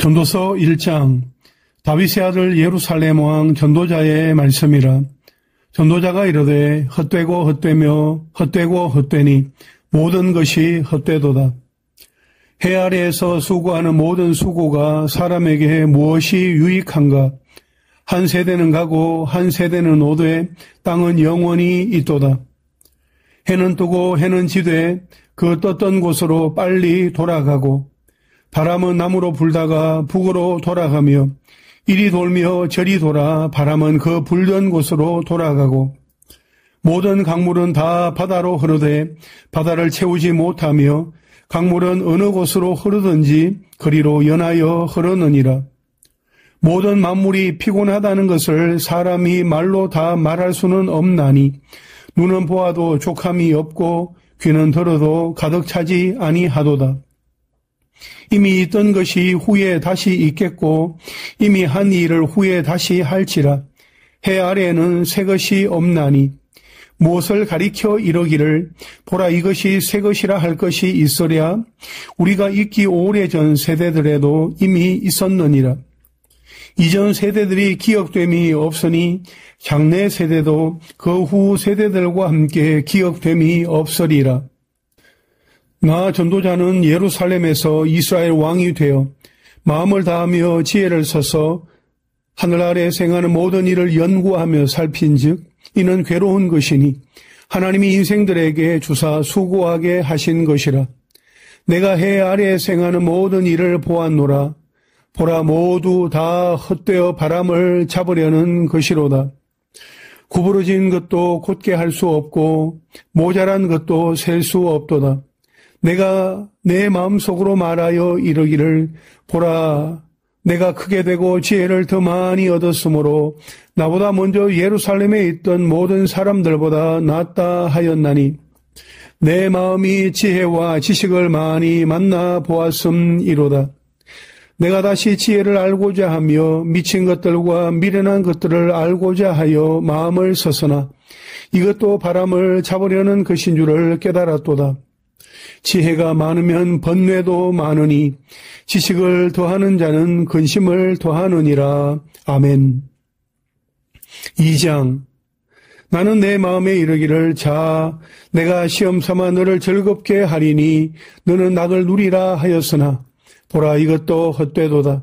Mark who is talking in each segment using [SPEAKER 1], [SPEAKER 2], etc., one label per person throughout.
[SPEAKER 1] 전도서 1장 다윗의 아들 예루살렘 왕 전도자의 말씀이라. 전도자가 이르되 헛되고 헛되며 헛되고 헛되니 모든 것이 헛되도다. 해 아래에서 수고하는 모든 수고가 사람에게 무엇이 유익한가? 한 세대는 가고 한 세대는 오되 땅은 영원히 있도다. 해는 뜨고 해는 지되 그 떴던 곳으로 빨리 돌아가고 바람은 남으로 불다가 북으로 돌아가며 이리 돌며 저리 돌아 바람은 그 불던 곳으로 돌아가고 모든 강물은 다 바다로 흐르되 바다를 채우지 못하며 강물은 어느 곳으로 흐르든지 그리로 연하여 흐르느니라. 모든 만물이 피곤하다는 것을 사람이 말로 다 말할 수는 없나니 눈은 보아도 족함이 없고 귀는 들어도 가득 차지 아니하도다. 이미 있던 것이 후에 다시 있겠고 이미 한 일을 후에 다시 할지라. 해 아래에는 새 것이 없나니 무엇을 가리켜 이러기를 보라 이것이 새 것이라 할 것이 있으랴. 우리가 있기 오래전 세대들에도 이미 있었느니라. 이전 세대들이 기억됨이 없으니 장래 세대도 그 후 세대들과 함께 기억됨이 없으리라. 나 전도자는 예루살렘에서 이스라엘 왕이 되어 마음을 다하며 지혜를 써서 하늘 아래 생하는 모든 일을 연구하며 살핀즉 이는 괴로운 것이니 하나님이 인생들에게 주사 수고하게 하신 것이라. 내가 해 아래에 생하는 모든 일을 보았노라. 보라 모두 다 헛되어 바람을 잡으려는 것이로다. 구부러진 것도 곧게 할 수 없고 모자란 것도 셀 수 없도다. 내가 내 마음속으로 말하여 이르기를 보라 내가 크게 되고 지혜를 더 많이 얻었으므로 나보다 먼저 예루살렘에 있던 모든 사람들보다 낫다 하였나니 내 마음이 지혜와 지식을 많이 만나 보았음이로다. 내가 다시 지혜를 알고자 하며 미친 것들과 미련한 것들을 알고자 하여 마음을 썼으나 이것도 바람을 잡으려는 것인 줄을 깨달았도다. 지혜가 많으면 번뇌도 많으니 지식을 더하는 자는 근심을 더하느니라. 아멘. 2장 나는 내 마음에 이르기를 자 내가 시험 삼아 너를 즐겁게 하리니 너는 낙을 누리라 하였으나 보라 이것도 헛되도다.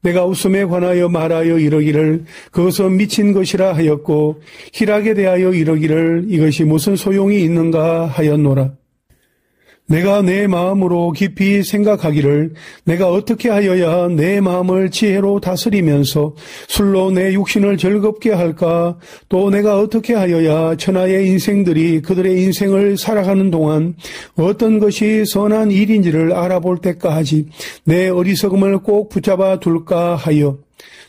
[SPEAKER 1] 내가 웃음에 관하여 말하여 이르기를 그것은 미친 것이라 하였고 희락에 대하여 이르기를 이것이 무슨 소용이 있는가 하였노라. 내가 내 마음으로 깊이 생각하기를 내가 어떻게 하여야 내 마음을 지혜로 다스리면서 술로 내 육신을 즐겁게 할까? 또 내가 어떻게 하여야 천하의 인생들이 그들의 인생을 살아가는 동안 어떤 것이 선한 일인지를 알아볼 때까지 내 어리석음을 꼭 붙잡아 둘까 하여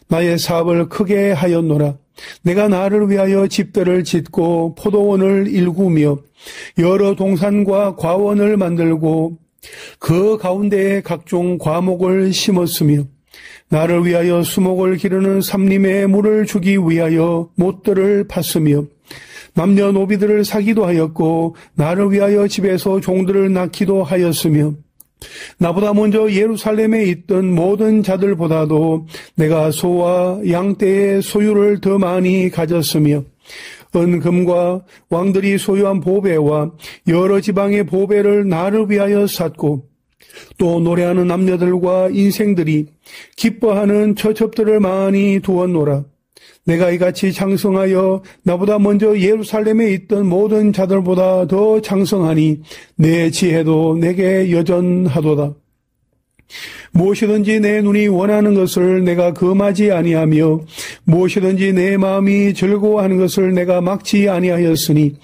[SPEAKER 1] 나의 사업을 크게 하였노라. 내가 나를 위하여 집들을 짓고 포도원을 일구며 여러 동산과 과원을 만들고 그 가운데에 각종 과목을 심었으며 나를 위하여 수목을 기르는 삼림에 물을 주기 위하여 못들을 팠으며 남녀노비들을 사기도 하였고 나를 위하여 집에서 종들을 낳기도 하였으며 나보다 먼저 예루살렘에 있던 모든 자들보다도 내가 소와 양떼의 소유를 더 많이 가졌으며 은금과 왕들이 소유한 보배와 여러 지방의 보배를 나를 위하여 샀고 또 노래하는 남녀들과 인생들이 기뻐하는 처첩들을 많이 두었노라. 내가 이같이 장성하여 나보다 먼저 예루살렘에 있던 모든 자들보다 더 장성하니 내 지혜도 내게 여전하도다. 무엇이든지 내 눈이 원하는 것을 내가 금하지 아니하며 무엇이든지 내 마음이 즐거워하는 것을 내가 막지 아니하였으니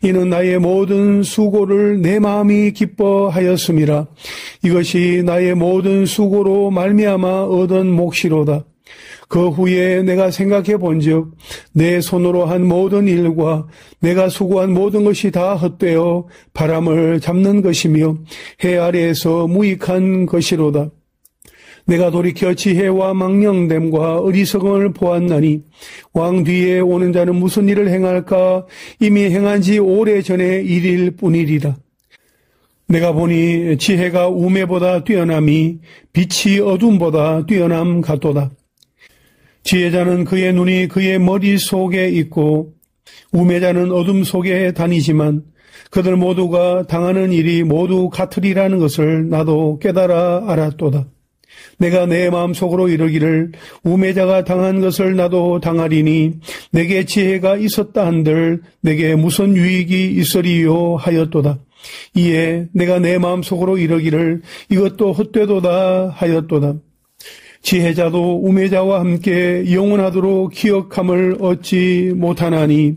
[SPEAKER 1] 이는 나의 모든 수고를 내 마음이 기뻐하였음이라. 이것이 나의 모든 수고로 말미암아 얻은 몫이로다. 그 후에 내가 생각해 본즉 내 손으로 한 모든 일과 내가 수고한 모든 것이 다 헛되어 바람을 잡는 것이며 해 아래에서 무익한 것이로다. 내가 돌이켜 지혜와 망령됨과 어리석음을 보았나니 왕 뒤에 오는 자는 무슨 일을 행할까? 이미 행한 지 오래전의 일일 뿐이리라. 내가 보니 지혜가 우매보다 뛰어남이 빛이 어둠보다 뛰어남 같도다. 지혜자는 그의 눈이 그의 머릿속에 있고 우매자는 어둠 속에 다니지만 그들 모두가 당하는 일이 모두 같으리라는 것을 나도 깨달아 알았도다. 내가 내 마음속으로 이르기를 우매자가 당한 것을 나도 당하리니 내게 지혜가 있었다 한들 내게 무슨 유익이 있으리요 하였도다. 이에 내가 내 마음속으로 이르기를 이것도 헛되도다 하였도다. 지혜자도 우매자와 함께 영원하도록 기억함을 얻지 못하나니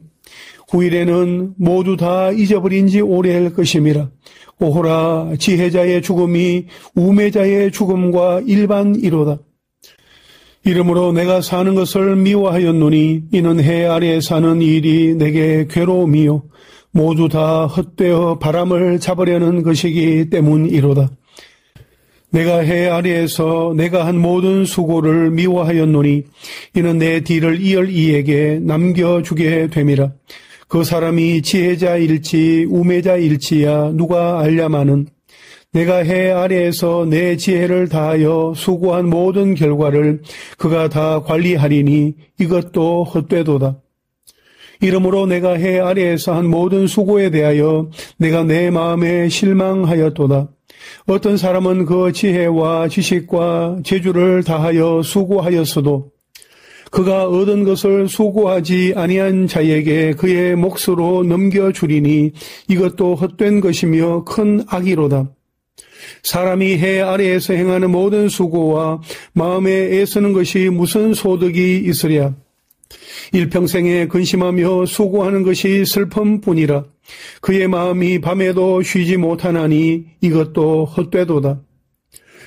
[SPEAKER 1] 후일에는 모두 다 잊어버린 지 오래할 것임이라. 오호라 지혜자의 죽음이 우매자의 죽음과 일반이로다. 이러므로 내가 사는 것을 미워하였노니 이는 해 아래에 사는 일이 내게 괴로움이요 모두 다 헛되어 바람을 잡으려는 것이기 때문이로다. 내가 해 아래에서 내가 한 모든 수고를 미워하였노니 이는 내 뒤를 이을 이에게 남겨주게 됨이라. 그 사람이 지혜자일지 우매자일지야 누가 알랴마는 내가 해 아래에서 내 지혜를 다하여 수고한 모든 결과를 그가 다 관리하리니 이것도 헛되도다. 이러므로 내가 해 아래에서 한 모든 수고에 대하여 내가 내 마음에 실망하였도다. 어떤 사람은 그 지혜와 지식과 재주를 다하여 수고하였어도 그가 얻은 것을 수고하지 아니한 자에게 그의 몫으로 넘겨주리니 이것도 헛된 것이며 큰 악이로다. 사람이 해 아래에서 행하는 모든 수고와 마음에 애쓰는 것이 무슨 소득이 있으랴. 일평생에 근심하며 수고하는 것이 슬픔뿐이라. 그의 마음이 밤에도 쉬지 못하나니 이것도 헛되도다.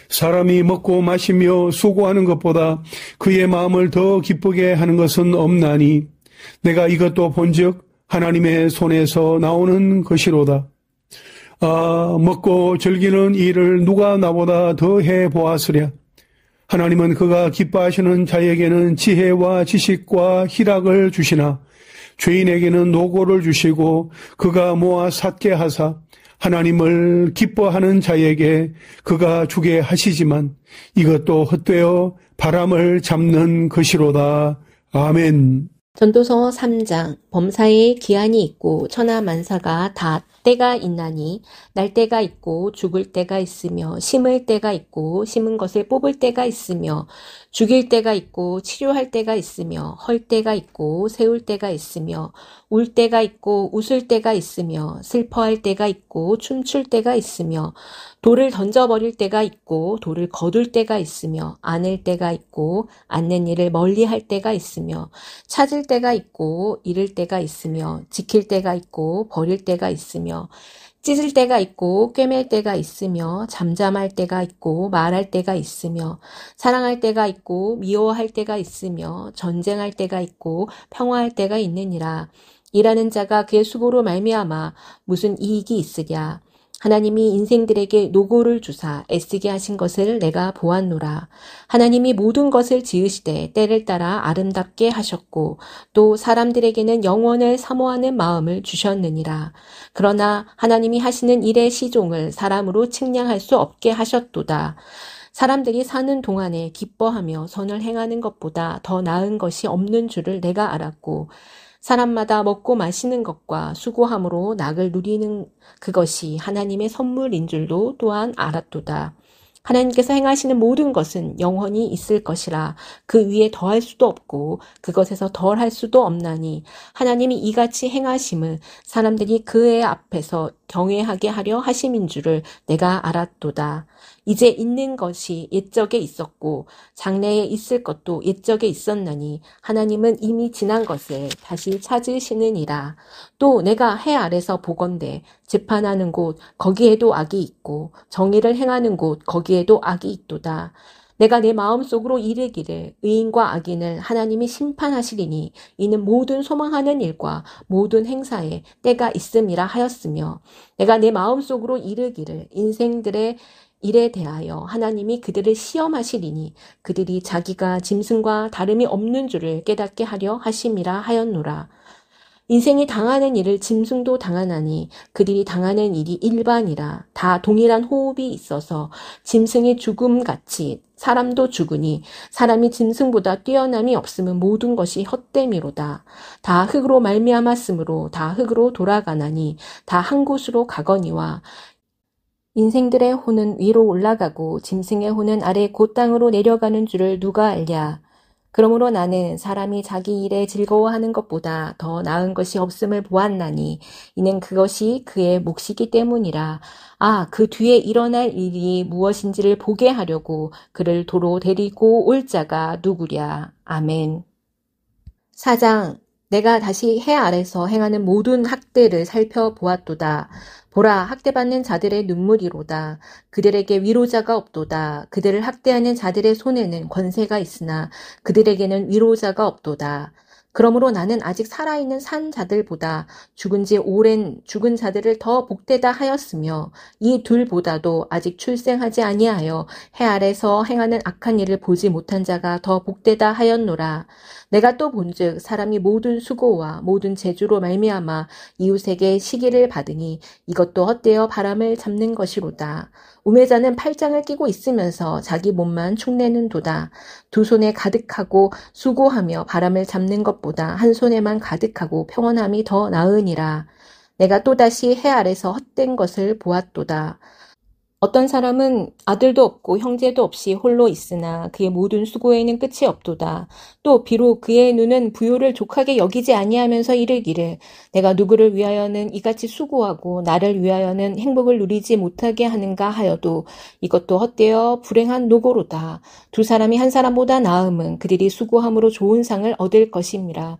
[SPEAKER 1] 사람이 먹고 마시며 수고하는 것보다 그의 마음을 더 기쁘게 하는 것은 없나니 내가 이것도 본즉 하나님의 손에서 나오는 것이로다. 아, 먹고 즐기는 일을 누가 나보다 더 해보았으랴. 하나님은 그가 기뻐하시는 자에게는 지혜와 지식과 희락을 주시나 죄인에게는 노고를 주시고 그가 모아 삿게 하사 하나님을 기뻐하는 자에게 그가 주게 하시지만 이것도 헛되어 바람을 잡는 것이로다. 아멘.
[SPEAKER 2] 전도서 3장. 범사에 기한이 있고 천하만사가 다 때가 있나니 날 때가 있고 죽을 때가 있으며 심을 때가 있고 심은 것을 뽑을 때가 있으며 죽일 때가 있고 치료할 때가 있으며 헐 때가 있고 세울 때가 있으며 울 때가 있고 웃을 때가 있으며 슬퍼할 때가 있고 춤출 때가 있으며 돌을 던져버릴 때가 있고 돌을 거둘 때가 있으며 안을 때가 있고 앉는 일을 멀리할 때가 있으며 찾을 때가 있고 잃을 때가 있으며 지킬 때가 있고 버릴 때가 있으며 찢을 때가 있고 꿰맬 때가 있으며 잠잠할 때가 있고 말할 때가 있으며 사랑할 때가 있고 미워할 때가 있으며 전쟁할 때가 있고 평화할 때가 있느니라. 일하는 자가 그의 수고로 말미암아 무슨 이익이 있으랴. 하나님이 인생들에게 노고를 주사 애쓰게 하신 것을 내가 보았노라. 하나님이 모든 것을 지으시되 때를 따라 아름답게 하셨고 또 사람들에게는 영원을 사모하는 마음을 주셨느니라. 그러나 하나님이 하시는 일의 시종을 사람으로 측량할 수 없게 하셨도다. 사람들이 사는 동안에 기뻐하며 선을 행하는 것보다 더 나은 것이 없는 줄을 내가 알았고 사람마다 먹고 마시는 것과 수고함으로 낙을 누리는 그것이 하나님의 선물인 줄도 또한 알았도다. 하나님께서 행하시는 모든 것은 영원히 있을 것이라. 그 위에 더할 수도 없고 그것에서 덜할 수도 없나니 하나님이 이같이 행하심은 사람들이 그의 앞에서 경외하게 하려 하심인 줄을 내가 알았도다. 이제 있는 것이 옛적에 있었고 장래에 있을 것도 옛적에 있었나니 하나님은 이미 지난 것을 다시 찾으시느니라. 또 내가 해 아래서 보건대 재판하는 곳 거기에도 악이 있고 정의를 행하는 곳 거기에도 악이 있도다. 내가 내 마음속으로 이르기를 의인과 악인을 하나님이 심판하시리니 이는 모든 소망하는 일과 모든 행사에 때가 있음이라 하였으며 내가 내 마음속으로 이르기를 인생들의 일에 대하여 하나님이 그들을 시험하시리니 그들이 자기가 짐승과 다름이 없는 줄을 깨닫게 하려 하심이라 하였노라. 인생이 당하는 일을 짐승도 당하나니 그들이 당하는 일이 일반이라. 다 동일한 호흡이 있어서 짐승의 죽음같이 사람도 죽으니 사람이 짐승보다 뛰어남이 없음은 모든 것이 헛됨이로다. 다 흙으로 말미암았으므로 다 흙으로 돌아가나니 다 한 곳으로 가거니와 인생들의 혼은 위로 올라가고 짐승의 혼은 아래 곧 땅으로 내려가는 줄을 누가 알랴. 그러므로 나는 사람이 자기 일에 즐거워하는 것보다 더 나은 것이 없음을 보았나니 이는 그것이 그의 몫이기 때문이라. 그 뒤에 일어날 일이 무엇인지를 보게 하려고 그를 도로 데리고 올 자가 누구랴. 아멘. 4장. 내가 다시 해 아래서 행하는 모든 학대를 살펴보았도다. 보라, 학대받는 자들의 눈물이로다. 그들에게 위로자가 없도다. 그들을 학대하는 자들의 손에는 권세가 있으나 그들에게는 위로자가 없도다. 그러므로 나는 아직 살아있는 산 자들보다 죽은 지 오랜 죽은 자들을 더 복되다 하였으며 이 둘보다도 아직 출생하지 아니하여 해 아래서 행하는 악한 일을 보지 못한 자가 더 복되다 하였노라. 내가 또 본즉 사람이 모든 수고와 모든 재주로 말미암아 이웃에게 시기를 받으니 이것도 헛되어 바람을 잡는 것이로다. 우매자는 팔짱을 끼고 있으면서 자기 몸만 축내는 도다. 두 손에 가득하고 수고하며 바람을 잡는 것보다 한 손에만 가득하고 평온함이 더 나으니라. 내가 또다시 해 아래서 헛된 것을 보았도다. 어떤 사람은 아들도 없고 형제도 없이 홀로 있으나 그의 모든 수고에는 끝이 없도다. 또 비록 그의 눈은 부요를 족하게 여기지 아니하면서 이르기를 내가 누구를 위하여는 이같이 수고하고 나를 위하여는 행복을 누리지 못하게 하는가 하여도 이것도 헛되어 불행한 노고로다. 두 사람이 한 사람보다 나음은 그들이 수고함으로 좋은 상을 얻을 것임이라.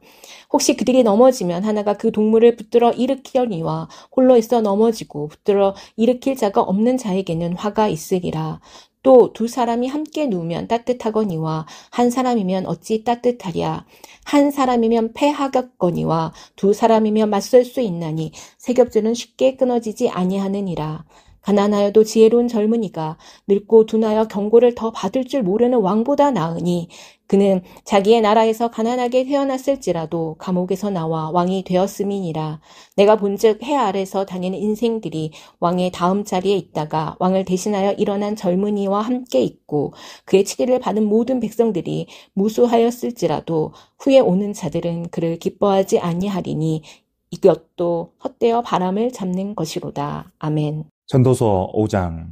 [SPEAKER 2] 혹시 그들이 넘어지면 하나가 그 동물을 붙들어 일으키려니와 홀로 있어 넘어지고 붙들어 일으킬 자가 없는 자에게는 화가 있으리라. 또 두 사람이 함께 누우면 따뜻하거니와 한 사람이면 어찌 따뜻하랴. 한 사람이면 패하겠거니와 두 사람이면 맞설 수 있나니 세겹줄은 쉽게 끊어지지 아니하느니라. 가난하여도 지혜로운 젊은이가 늙고 둔하여 경고를 더 받을 줄 모르는 왕보다 나으니 그는 자기의 나라에서 가난하게 태어났을지라도 감옥에서 나와 왕이 되었음이니라. 내가 본즉 해 아래서 다니는 인생들이 왕의 다음 자리에 있다가 왕을 대신하여 일어난 젊은이와 함께 있고 그의 치리를 받은 모든 백성들이 무수하였을지라도 후에 오는 자들은 그를 기뻐하지 아니하리니 이것도 헛되어 바람을 잡는 것이로다. 아멘.
[SPEAKER 3] 전도서 5장.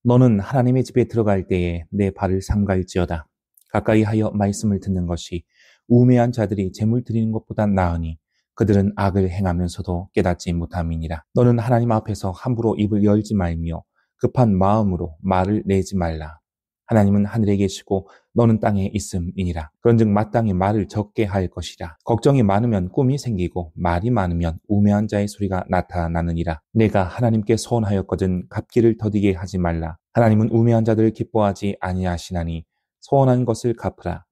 [SPEAKER 3] 너는 하나님의 집에 들어갈 때에 내 발을 삼갈지어다. 가까이 하여 말씀을 듣는 것이 우매한 자들이 재물 드리는 것보다 나으니 그들은 악을 행하면서도 깨닫지 못함이니라. 너는 하나님 앞에서 함부로 입을 열지 말며 급한 마음으로 말을 내지 말라. 하나님은 하늘에 계시고 너는 땅에 있음이니라. 그런즉 마땅히 말을 적게 할 것이라. 걱정이 많으면 꿈이 생기고 말이 많으면 우매한 자의 소리가 나타나느니라. 내가 하나님께 소원하였거든 갚기를 더디게 하지 말라. 하나님은 우매한 자들을 기뻐하지 아니하시나니 소원한 것을 갚으라.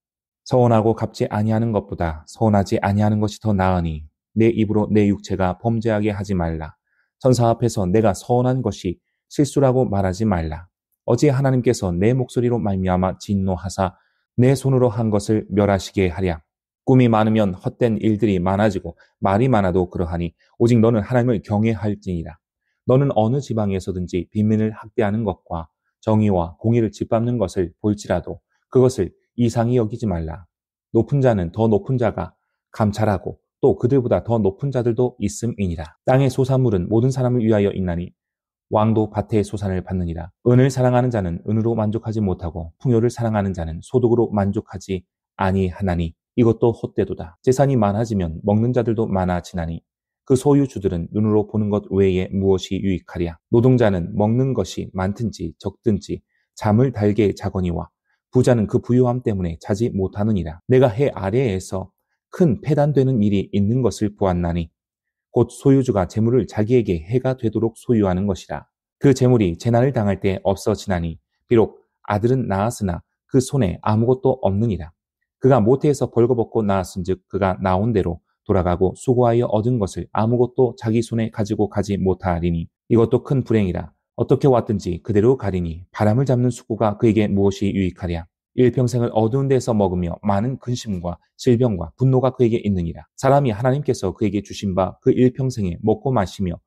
[SPEAKER 3] 서원하고 갚지 아니하는 것보다 서원하지 아니하는 것이 더 나으니 내 입으로 내 육체가 범죄하게 하지 말라. 천사 앞에서 내가 서원한 것이 실수라고 말하지 말라. 어제 하나님께서 내 목소리로 말미암아 진노하사 내 손으로 한 것을 멸하시게 하랴. 꿈이 많으면 헛된 일들이 많아지고 말이 많아도 그러하니 오직 너는 하나님을 경외할지니라. 너는 어느 지방에서든지 빈민을 학대하는 것과 정의와 공의를 짓밟는 것을 볼지라도 그것을 이상히 여기지 말라. 높은 자는 더 높은 자가 감찰하고 또 그들보다 더 높은 자들도 있음이니라. 땅의 소산물은 모든 사람을 위하여 있나니 왕도 밭의 소산을 받느니라. 은을 사랑하는 자는 은으로 만족하지 못하고 풍요를 사랑하는 자는 소득으로 만족하지 아니하나니 이것도 헛되도다. 재산이 많아지면 먹는 자들도 많아지나니 그 소유주들은 눈으로 보는 것 외에 무엇이 유익하랴. 노동자는 먹는 것이 많든지 적든지 잠을 달게 자거니와 부자는 그 부유함 때문에 자지 못하느니라. 내가 해 아래에서 큰 패단되는 일이 있는 것을 보았나니 곧 소유주가 재물을 자기에게 해가 되도록 소유하는 것이라. 그 재물이 재난을 당할 때 없어지나니 비록 아들은 낳았으나 그 손에 아무것도 없느니라. 그가 모태에서 벌거벗고 낳았은즉 그가 나온 대로 돌아가고 수고하여 얻은 것을 아무것도 자기 손에 가지고 가지 못하리니 이것도 큰 불행이라. 어떻게 왔든지 그대로 가리니 바람을 잡는 수고가 그에게 무엇이 유익하랴. 일평생을 어두운 데서 먹으며 많은 근심과 질병과 분노가 그에게 있느니라. 사람이 하나님께서 그에게 주신 바 그 일평생에 먹고 마시며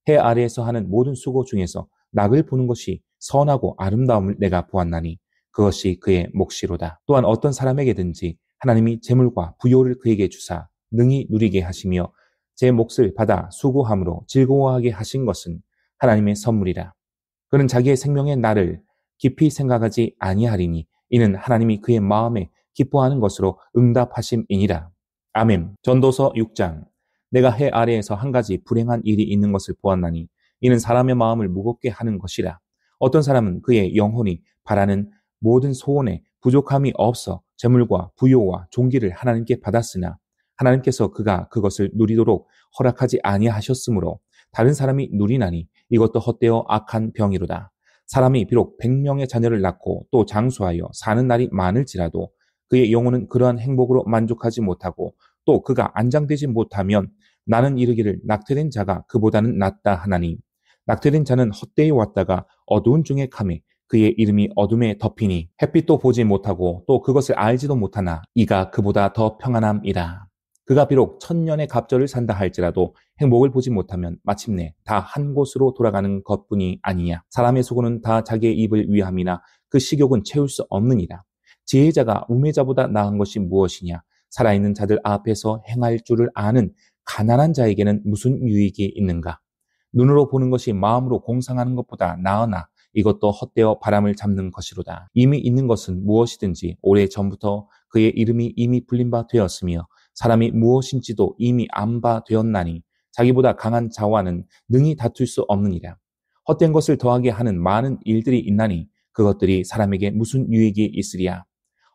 [SPEAKER 3] 해 아래에서 하는 모든 수고 중에서 낙을 보는 것이 선하고 아름다움을 내가 보았나니 그것이 그의 몫이로다. 또한 어떤 사람에게든지 하나님이 재물과 부요를 그에게 주사 능히 누리게 하시며 제 몫을 받아 수고함으로 즐거워하게 하신 것은 하나님의 선물이라. 그는 자기의 생명의 날을 깊이 생각하지 아니하리니 이는 하나님이 그의 마음에 기뻐하는 것으로 응답하심이니라. 아멘. 전도서 6장. 내가 해 아래에서 한 가지 불행한 일이 있는 것을 보았나니 이는 사람의 마음을 무겁게 하는 것이라. 어떤 사람은 그의 영혼이 바라는 모든 소원에 부족함이 없어 재물과 부요와 종기를 하나님께 받았으나 하나님께서 그가 그것을 누리도록 허락하지 아니하셨으므로 다른 사람이 누리나니 이것도 헛되어 악한 병이로다. 사람이 비록 100명의 자녀를 낳고 또 장수하여 사는 날이 많을지라도 그의 영혼은 그러한 행복으로 만족하지 못하고 또 그가 안장되지 못하면 나는 이르기를 낙태된 자가 그보다는 낫다 하나니 낙태된 자는 헛되이 왔다가 어두운 중에 감에 그의 이름이 어둠에 덮이니 햇빛도 보지 못하고 또 그것을 알지도 못하나 이가 그보다 더 평안함이라. 그가 비록 1000년의 갑절을 산다 할지라도 행복을 보지 못하면 마침내 다 한 곳으로 돌아가는 것뿐이 아니냐. 사람의 수고는 다 자기의 입을 위함이나 그 식욕은 채울 수 없느니라. 지혜자가 우매자보다 나은 것이 무엇이냐. 살아있는 자들 앞에서 행할 줄을 아는 가난한 자에게는 무슨 유익이 있는가. 눈으로 보는 것이 마음으로 공상하는 것보다 나으나 이것도 헛되어 바람을 잡는 것이로다. 이미 있는 것은 무엇이든지 오래전부터 그의 이름이 이미 불린 바 되었으며 사람이 무엇인지도 이미 안 바 되었나니 자기보다 강한 자와는 능히 다툴 수 없느니라. 헛된 것을 더하게 하는 많은 일들이 있나니 그것들이 사람에게 무슨 유익이 있으리야.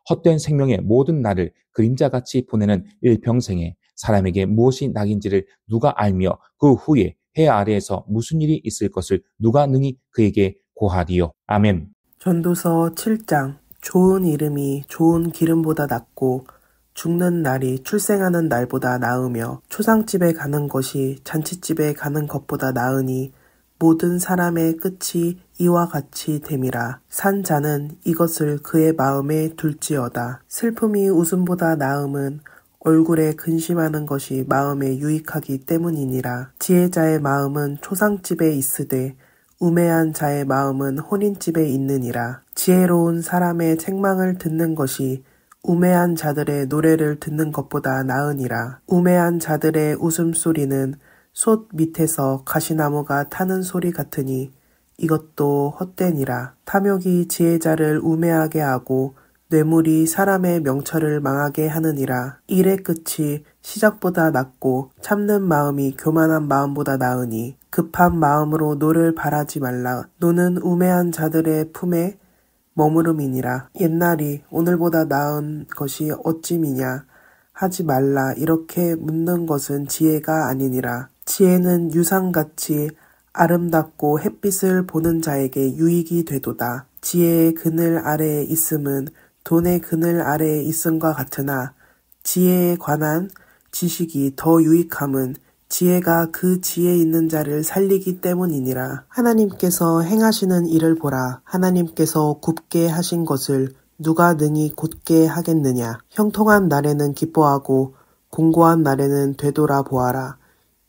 [SPEAKER 3] 헛된 생명의 모든 날을 그림자같이 보내는 일평생에 사람에게 무엇이 낙인지를 누가 알며 그 후에 해 아래에서 무슨 일이 있을 것을 누가 능히 그에게 고하리요. 아멘.
[SPEAKER 4] 전도서 7장. 좋은 이름이 좋은 기름보다 낫고 죽는 날이 출생하는 날보다 나으며 초상집에 가는 것이 잔치집에 가는 것보다 나으니 모든 사람의 끝이 이와 같이 됨이라. 산 자는 이것을 그의 마음에 둘지어다. 슬픔이 웃음보다 나음은 얼굴에 근심하는 것이 마음에 유익하기 때문이니라. 지혜자의 마음은 초상집에 있으되 우매한 자의 마음은 혼인집에 있느니라. 지혜로운 사람의 책망을 듣는 것이 우매한 자들의 노래를 듣는 것보다 나으니라. 우매한 자들의 웃음소리는 솥 밑에서 가시나무가 타는 소리 같으니 이것도 헛되니라. 탐욕이 지혜자를 우매하게 하고 뇌물이 사람의 명철을 망하게 하느니라. 일의 끝이 시작보다 낫고 참는 마음이 교만한 마음보다 나으니 급한 마음으로 노를 바라지 말라. 노는 우매한 자들의 품에 머무름이니라. 옛날이 오늘보다 나은 것이 어찌미냐 하지 말라. 이렇게 묻는 것은 지혜가 아니니라. 지혜는 유상같이 아름답고 햇빛을 보는 자에게 유익이 되도다. 지혜의 그늘 아래에 있음은 돈의 그늘 아래에 있음과 같으나 지혜에 관한 지식이 더 유익함은 지혜가 그 지혜 있는 자를 살리기 때문이니라. 하나님께서 행하시는 일을 보라. 하나님께서 굽게 하신 것을 누가 능히 곧게 하겠느냐. 형통한 날에는 기뻐하고 공고한 날에는 되돌아 보아라.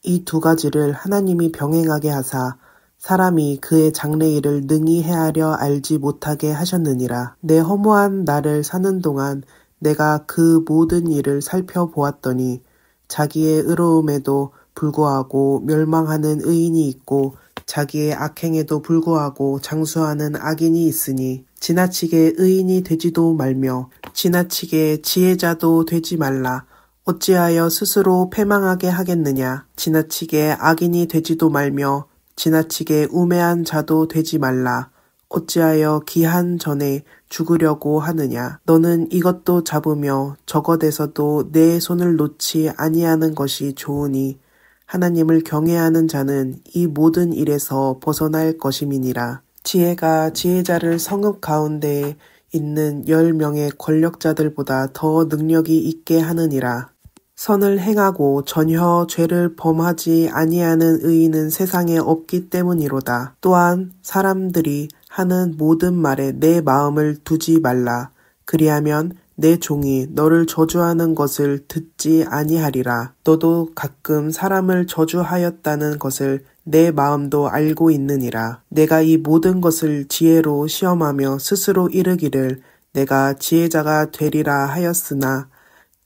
[SPEAKER 4] 이 두 가지를 하나님이 병행하게 하사 사람이 그의 장래일을 능히 헤아려 알지 못하게 하셨느니라. 내 허무한 날을 사는 동안 내가 그 모든 일을 살펴보았더니 자기의 의로움에도 불구하고 멸망하는 의인이 있고 자기의 악행에도 불구하고 장수하는 악인이 있으니 지나치게 의인이 되지도 말며 지나치게 지혜자도 되지 말라. 어찌하여 스스로 패망하게 하겠느냐. 지나치게 악인이 되지도 말며 지나치게 우매한 자도 되지 말라. 어찌하여 기한 전에 죽으려고 하느냐. 너는 이것도 잡으며 저것에서도 내 손을 놓지 아니하는 것이 좋으니 하나님을 경외하는 자는 이 모든 일에서 벗어날 것임이니라. 지혜가 지혜자를 성읍 가운데에 있는 10명의 권력자들보다 더 능력이 있게 하느니라. 선을 행하고 전혀 죄를 범하지 아니하는 의인은 세상에 없기 때문이로다. 또한 사람들이 하는 모든 말에 내 마음을 두지 말라. 그리하면 내 종이 너를 저주하는 것을 듣지 아니하리라. 너도 가끔 사람을 저주하였다는 것을 내 마음도 알고 있느니라. 내가 이 모든 것을 지혜로 시험하며 스스로 이르기를 내가 지혜자가 되리라 하였으나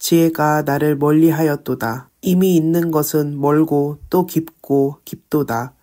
[SPEAKER 4] 지혜가 나를 멀리하였도다. 이미 있는 것은 멀고 또 깊고 깊도다.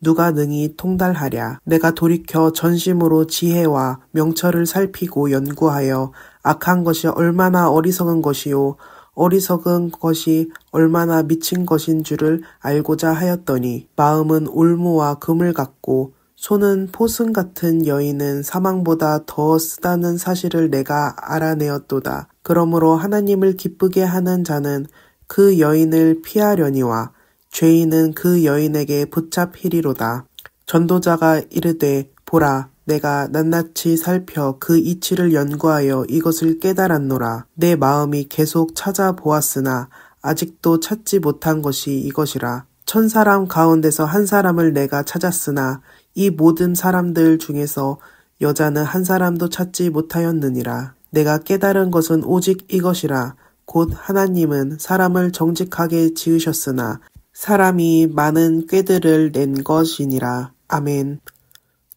[SPEAKER 4] 누가 능히 통달하랴. 내가 돌이켜 전심으로 지혜와 명철을 살피고 연구하여 악한 것이 얼마나 어리석은 것이요 어리석은 것이 얼마나 미친 것인 줄을 알고자 하였더니 마음은 올무와 금을 같고 손은 포승 같은 여인은 사망보다 더 쓰다는 사실을 내가 알아내었도다. 그러므로 하나님을 기쁘게 하는 자는 그 여인을 피하려니와 죄인은 그 여인에게 붙잡히리로다. 전도자가 이르되 보라 내가 낱낱이 살펴 그 이치를 연구하여 이것을 깨달았노라. 내 마음이 계속 찾아보았으나 아직도 찾지 못한 것이 이것이라. 1000사람 가운데서 한 사람을 내가 찾았으나 이 모든 사람들 중에서 여자는 한 사람도 찾지 못하였느니라. 내가 깨달은 것은 오직 이것이라. 곧 하나님은 사람을 정직하게 지으셨으나 사람이 많은 꾀들을 낸 것이니라. 아멘.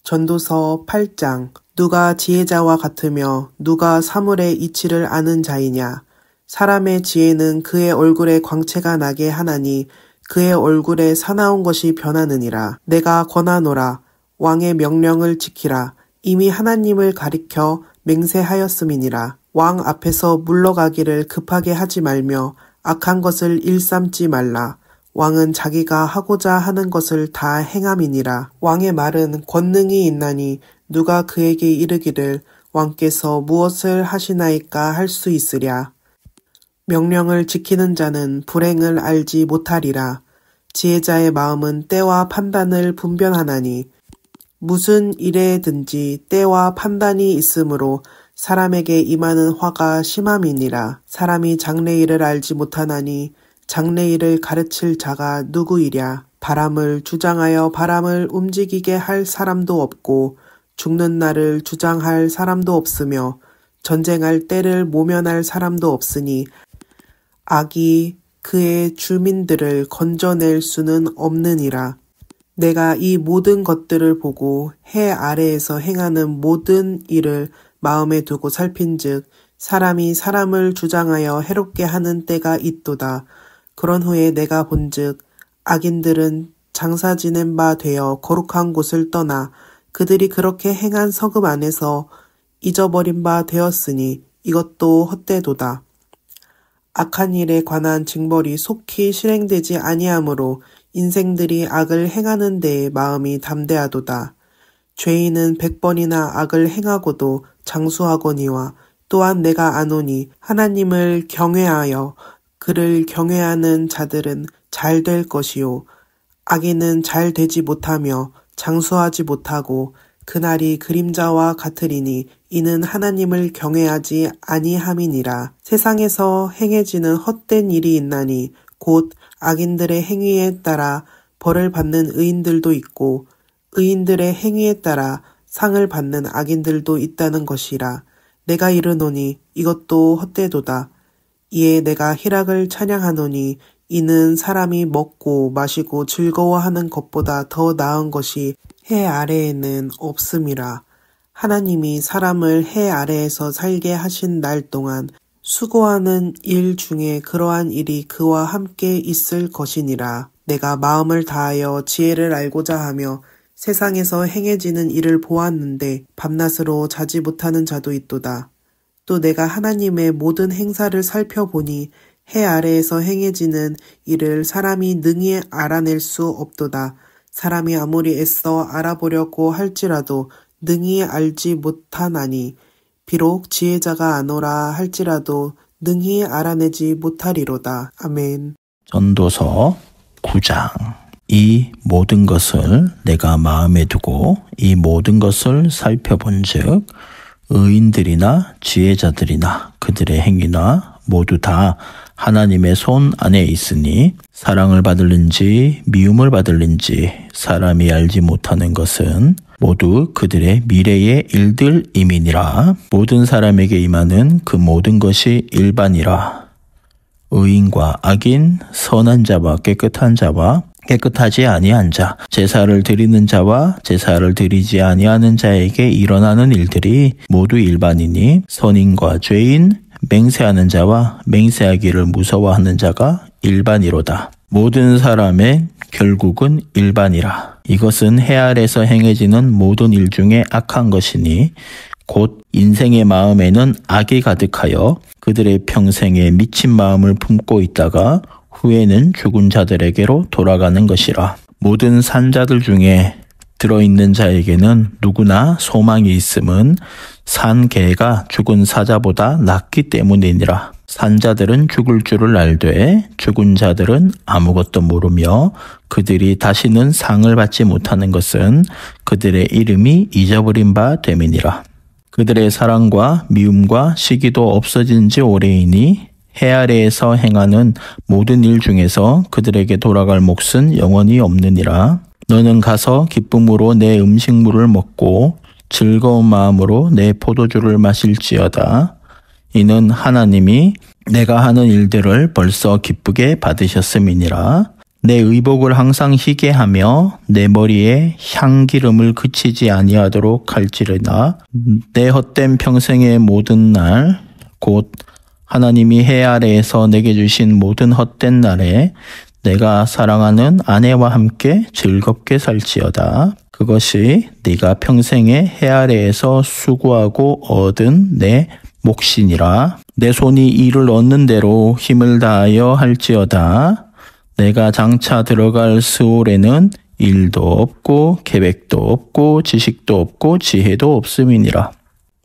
[SPEAKER 4] 전도서 8장. 누가 지혜자와 같으며 누가 사물의 이치를 아는 자이냐. 사람의 지혜는 그의 얼굴에 광채가 나게 하나니 그의 얼굴에 사나운 것이 변하느니라. 내가 권하노라. 왕의 명령을 지키라. 이미 하나님을 가리켜 맹세하였음이니라. 왕 앞에서 물러가기를 급하게 하지 말며 악한 것을 일삼지 말라. 왕은 자기가 하고자 하는 것을 다 행함이니라. 왕의 말은 권능이 있나니 누가 그에게 이르기를 왕께서 무엇을 하시나이까 할 수 있으랴. 명령을 지키는 자는 불행을 알지 못하리라. 지혜자의 마음은 때와 판단을 분별하나니 무슨 일에든지 때와 판단이 있으므로 사람에게 임하는 화가 심함이니라. 사람이 장래일을 알지 못하나니 장래일을 가르칠 자가 누구이랴. 바람을 주장하여 바람을 움직이게 할 사람도 없고 죽는 날을 주장할 사람도 없으며 전쟁할 때를 모면할 사람도 없으니 악이 그의 주민들을 건져낼 수는 없느니라. 내가 이 모든 것들을 보고 해 아래에서 행하는 모든 일을 마음에 두고 살핀즉 사람이 사람을 주장하여 해롭게 하는 때가 있도다. 그런 후에 내가 본즉 악인들은 장사 지낸 바 되어 거룩한 곳을 떠나 그들이 그렇게 행한 서금 안에서 잊어버린 바 되었으니 이것도 헛되도다. 악한 일에 관한 징벌이 속히 실행되지 아니하므로 인생들이 악을 행하는 데에 마음이 담대하도다. 죄인은 100번이나 악을 행하고도 장수하거니와 또한 내가 아노니 하나님을 경외하여 그를 경외하는 자들은 잘 될 것이요 악인은 잘 되지 못하며 장수하지 못하고 그날이 그림자와 같으리니 이는 하나님을 경외하지 아니함이니라. 세상에서 행해지는 헛된 일이 있나니 곧 악인들의 행위에 따라 벌을 받는 의인들도 있고 의인들의 행위에 따라 상을 받는 악인들도 있다는 것이라. 내가 이르노니 이것도 헛되도다. 이에 내가 희락을 찬양하노니 이는 사람이 먹고 마시고 즐거워하는 것보다 더 나은 것이 해 아래에는 없음이라. 하나님이 사람을 해 아래에서 살게 하신 날 동안 수고하는 일 중에 그러한 일이 그와 함께 있을 것이니라. 내가 마음을 다하여 지혜를 알고자 하며 세상에서 행해지는 일을 보았는데 밤낮으로 자지 못하는 자도 있도다. 또 내가 하나님의 모든 행사를 살펴보니 해 아래에서 행해지는 일을 사람이 능히 알아낼 수 없도다. 사람이 아무리 애써 알아보려고 할지라도 능히 알지 못하나니 비록 지혜자가 아노라 할지라도 능히 알아내지 못하리로다. 아멘.
[SPEAKER 5] 전도서 9장. 이 모든 것을 내가 마음에 두고 이 모든 것을 살펴본즉 의인들이나 지혜자들이나 그들의 행위나 모두 다 하나님의 손 안에 있으니 사랑을 받을는지 미움을 받을는지 사람이 알지 못하는 것은 모두 그들의 미래의 일들임이니라. 모든 사람에게 임하는 그 모든 것이 일반이라. 의인과 악인, 선한 자와 깨끗한 자와 깨끗하지 아니한 자, 제사를 드리는 자와 제사를 드리지 아니하는 자에게 일어나는 일들이 모두 일반이니 선인과 죄인, 맹세하는 자와 맹세하기를 무서워하는 자가 일반이로다. 모든 사람의 결국은 일반이라. 이것은 해 아래서 행해지는 모든 일 중에 악한 것이니 곧 인생의 마음에는 악이 가득하여 그들의 평생에 미친 마음을 품고 있다가 후에는 죽은 자들에게로 돌아가는 것이라. 모든 산자들 중에 들어있는 자에게는 누구나 소망이 있음은 산 개가 죽은 사자보다 낫기 때문이니라. 산자들은 죽을 줄을 알되 죽은 자들은 아무것도 모르며 그들이 다시는 상을 받지 못하는 것은 그들의 이름이 잊어버린 바 됨이니라. 그들의 사랑과 미움과 시기도 없어진 지 오래이니 해 아래에서 행하는 모든 일 중에서 그들에게 돌아갈 몫은 영원히 없느니라. 너는 가서 기쁨으로 내 음식물을 먹고 즐거운 마음으로 내 포도주를 마실지어다. 이는 하나님이 내가 하는 일들을 벌써 기쁘게 받으셨음이니라. 내 의복을 항상 희게 하며 내 머리에 향기름을 그치지 아니하도록 할지라나. 내 헛된 평생의 모든 날 곧 하나님이 해 아래에서 내게 주신 모든 헛된 날에 내가 사랑하는 아내와 함께 즐겁게 살지어다. 그것이 네가 평생에 해 아래에서 수고하고 얻은 내 몫이니라. 내 손이 이를 얻는 대로 힘을 다하여 할지어다. 내가 장차 들어갈 스올에는 일도 없고 계획도 없고 지식도 없고 지혜도 없음이니라.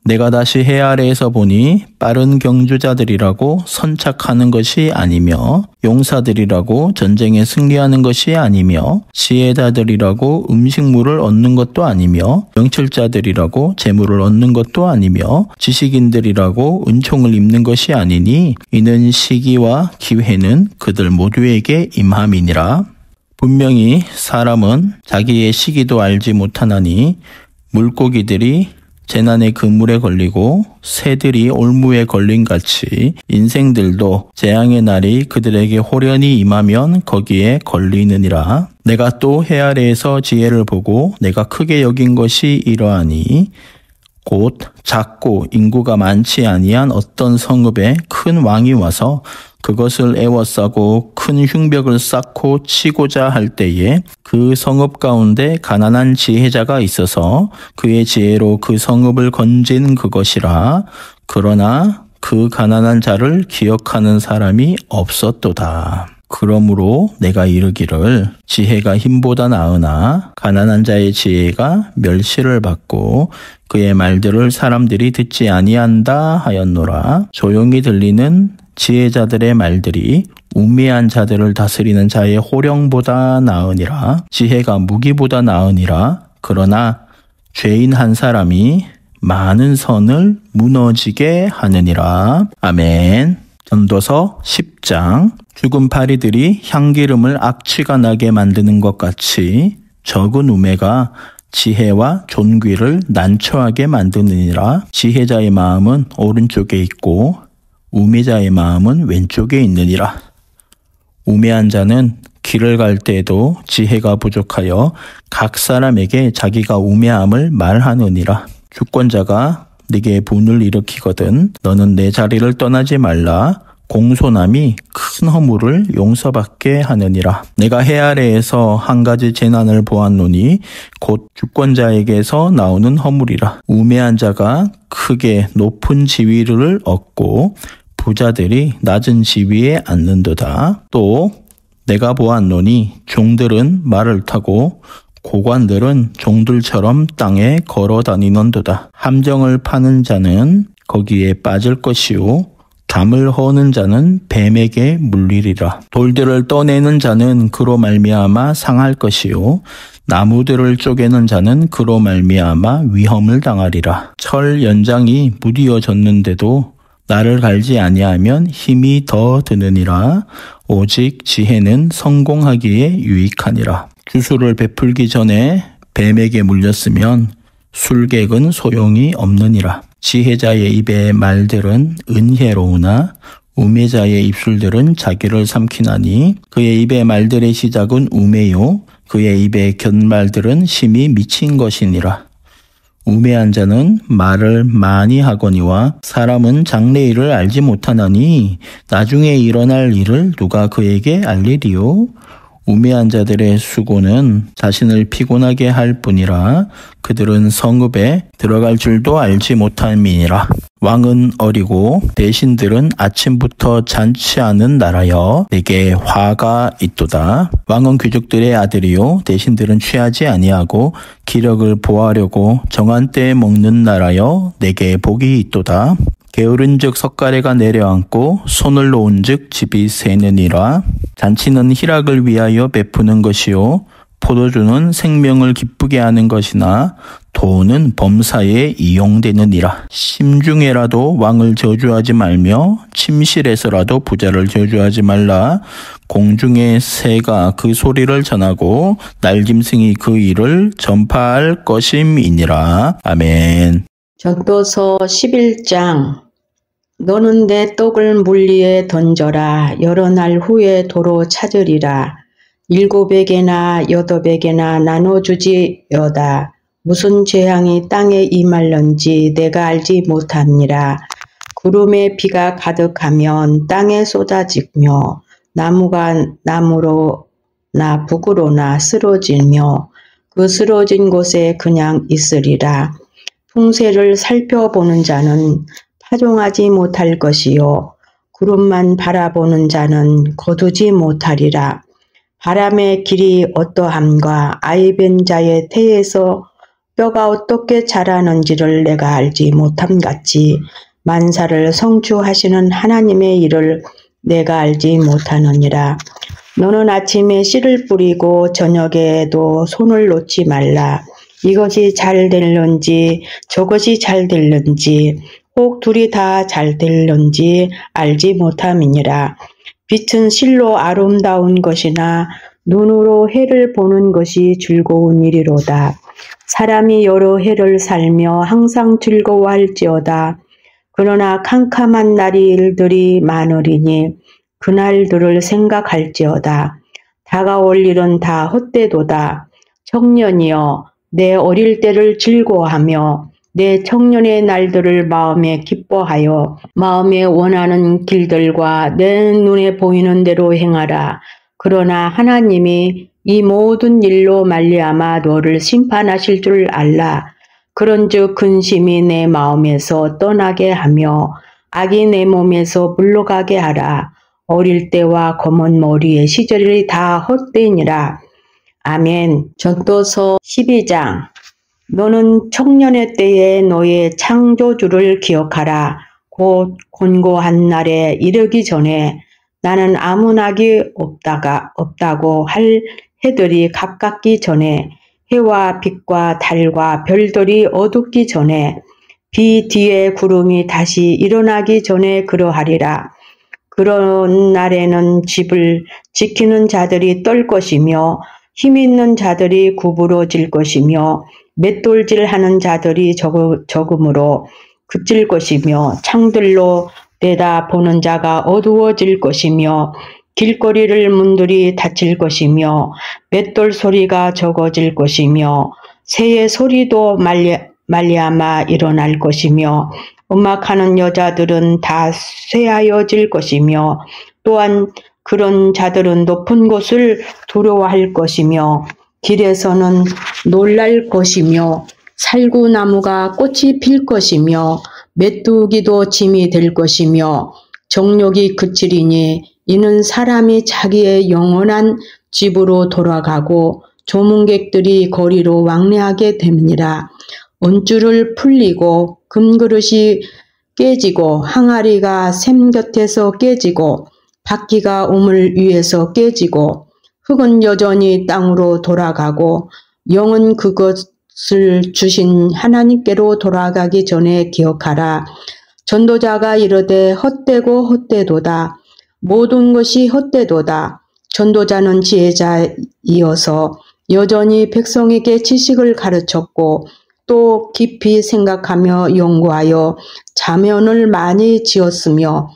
[SPEAKER 5] 내가 다시 해 아래에서 보니 빠른 경주자들이라고 선착하는 것이 아니며 용사들이라고 전쟁에 승리하는 것이 아니며 지혜자들이라고 음식물을 얻는 것도 아니며 명철자들이라고 재물을 얻는 것도 아니며 지식인들이라고 은총을 입는 것이 아니니 이는 시기와 기회는 그들 모두에게 임함이니라. 분명히 사람은 자기의 시기도 알지 못하나니 물고기들이 재난의 그물에 걸리고 새들이 올무에 걸린 같이 인생들도 재앙의 날이 그들에게 호련히 임하면 거기에 걸리느니라. 내가 또 해 아래에서 지혜를 보고 내가 크게 여긴 것이 이러하니 곧 작고 인구가 많지 아니한 어떤 성읍에 큰 왕이 와서 그것을 애워싸고 큰 흉벽을 쌓고 치고자 할 때에 그 성읍 가운데 가난한 지혜자가 있어서 그의 지혜로 그 성읍을 건진 그것이라. 그러나 그 가난한 자를 기억하는 사람이 없었도다. 그러므로 내가 이르기를 지혜가 힘보다 나으나 가난한 자의 지혜가 멸시를 받고 그의 말들을 사람들이 듣지 아니한다 하였노라. 조용히 들리는 지혜자들의 말들이 우매한 자들을 다스리는 자의 호령보다 나으니라. 지혜가 무기보다 나으니라. 그러나 죄인 한 사람이 많은 선을 무너지게 하느니라. 아멘. 전도서 10장. 죽은 파리들이 향기름을 악취가 나게 만드는 것 같이 적은 우매가 지혜와 존귀를 난처하게 만드느니라. 지혜자의 마음은 오른쪽에 있고 우매자의 마음은 왼쪽에 있느니라. 우매한 자는 길을 갈 때에도 지혜가 부족하여 각 사람에게 자기가 우매함을 말하느니라. 주권자가 네게 분을 일으키거든 너는 내 자리를 떠나지 말라. 공손함이 큰 허물을 용서받게 하느니라. 내가 해 아래에서 한 가지 재난을 보았노니 곧 주권자에게서 나오는 허물이라. 우매한 자가 크게 높은 지위를 얻고 부자들이 낮은 지위에 앉는도다. 또 내가 보았노니 종들은 말을 타고 고관들은 종들처럼 땅에 걸어 다니는도다. 함정을 파는 자는 거기에 빠질 것이요 담을 허는 자는 뱀에게 물리리라. 돌들을 떠내는 자는 그로 말미암아 상할 것이요 나무들을 쪼개는 자는 그로 말미암아 위험을 당하리라. 철 연장이 무디어졌는데도 나를 갈지 아니하면 힘이 더 드느니라. 오직 지혜는 성공하기에 유익하니라. 주수를 베풀기 전에 뱀에게 물렸으면 술객은 소용이 없느니라. 지혜자의 입의 말들은 은혜로우나 우매자의 입술들은 자기를 삼키나니 그의 입의 말들의 시작은 우매요 그의 입의 견말들은 심히 미친 것이니라. 우매한 자는 말을 많이 하거니와 사람은 장래일을 알지 못하나니 나중에 일어날 일을 누가 그에게 알리리요. 우매한 자들의 수고는 자신을 피곤하게 할 뿐이라 그들은 성읍에 들어갈 줄도 알지 못함이니라. 왕은 어리고 대신들은 아침부터 잔치하는 나라여 내게 화가 있도다. 왕은 귀족들의 아들이요 대신들은 취하지 아니하고 기력을 보하려고 정한 때에 먹는 나라여 내게 복이 있도다. 게으른즉 석가래가 내려앉고 손을 놓은즉 집이 새느니라. 잔치는 희락을 위하여 베푸는 것이요 포도주는 생명을 기쁘게 하는 것이나 돈은 범사에 이용되느니라. 심중에라도 왕을 저주하지 말며 침실에서라도 부자를 저주하지 말라. 공중의 새가 그 소리를 전하고 날짐승이 그 일을 전파할 것임이니라. 아멘.
[SPEAKER 6] 전도서 11장. 너는 내 떡을 물리에 던져라. 여러 날 후에 도로 찾으리라. 7에게나 8에게나 나눠주지여다. 무슨 재앙이 땅에 임할런지 내가 알지 못합니다. 구름에 비가 가득하면 땅에 쏟아지며 나무가 나무로나 북으로나 쓰러지며 그 쓰러진 곳에 그냥 있으리라. 풍세를 살펴보는 자는 파종하지 못할 것이요 구름만 바라보는 자는 거두지 못하리라. 바람의 길이 어떠함과 아이벤 자의 태에서 뼈가 어떻게 자라는지를 내가 알지 못함같이 만사를 성취하시는 하나님의 일을 내가 알지 못하느니라. 너는 아침에 씨를 뿌리고 저녁에도 손을 놓지 말라. 이것이 잘 될런지 저것이 잘 될런지 혹 둘이 다 잘 될런지 알지 못함이니라. 빛은 실로 아름다운 것이나 눈으로 해를 보는 것이 즐거운 일이로다. 사람이 여러 해를 살며 항상 즐거워할지어다. 그러나 캄캄한 날들이 많으리니 그날들을 생각할지어다. 다가올 일은 다 헛되도다. 청년이여 내 어릴 때를 즐거워하며 내 청년의 날들을 마음에 기뻐하여 마음에 원하는 길들과 내 눈에 보이는 대로 행하라. 그러나 하나님이 이 모든 일로 말미암아 너를 심판하실 줄 알라. 그런즉 근심이 내 마음에서 떠나게 하며 악이 내 몸에서 물러가게 하라. 어릴 때와 검은 머리의 시절이 다 헛되니라. 아멘. 전도서 12장. 너는 청년의 때에 너의 창조주를 기억하라. 곧 곤고한 날에 이르기 전에 나는 아무 낙이 없다고 할 해들이 가깝기 전에 해와 빛과 달과 별들이 어둡기 전에 비 뒤에 구름이 다시 일어나기 전에 그러하리라. 그런 날에는 집을 지키는 자들이 떨 것이며 힘있는 자들이 구부러질 것이며 맷돌질하는 자들이 적음으로 그칠 것이며 창들로 내다보는 자가 어두워질 것이며 길거리를 문들이 닫힐 것이며 맷돌 소리가 적어질 것이며 새의 소리도 말미암아 일어날 것이며 음악하는 여자들은 다 쇠하여질 것이며 또한 그런 자들은 높은 곳을 두려워할 것이며 길에서는 놀랄 것이며 살구나무가 꽃이 필 것이며 메뚜기도 짐이 될 것이며 정욕이 그치리니 이는 사람이 자기의 영원한 집으로 돌아가고 조문객들이 거리로 왕래하게 됨이니라. 은줄을 풀리고 금그릇이 깨지고 항아리가 샘 곁에서 깨지고 바퀴가 우물 위에서 깨지고 흙은 여전히 땅으로 돌아가고 영은 그것을 주신 하나님께로 돌아가기 전에 기억하라. 전도자가 이르되 헛되고 헛되도다. 모든 것이 헛되도다. 전도자는 지혜자이어서 여전히 백성에게 지식을 가르쳤고 또 깊이 생각하며 연구하여 자면을 많이 지었으며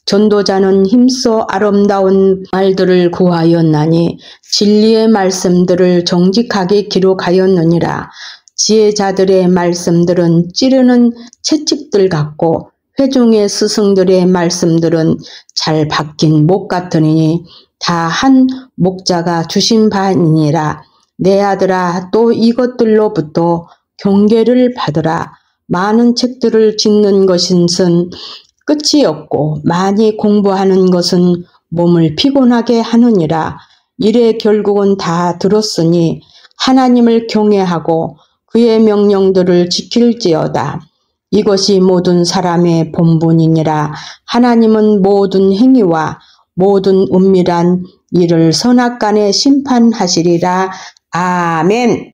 [SPEAKER 6] 전도자는 힘써 아름다운 말들을 구하였나니 진리의 말씀들을 정직하게 기록하였느니라. 지혜자들의 말씀들은 찌르는 채찍들 같고 회중의 스승들의 말씀들은 잘 박힌 목 같으니 다 한 목자가 주신 바니라. 내 아들아, 또 이것들로부터 경계를 받으라. 많은 책들을 짓는 것은 끝이 없고 많이 공부하는 것은 몸을 피곤하게 하느니라. 이래 결국은 다 들었으니 하나님을 경외하고 그의 명령들을 지킬지어다. 이것이 모든 사람의 본분이니라. 하나님은 모든 행위와 모든 은밀한 일을 선악간에 심판하시리라. 아멘.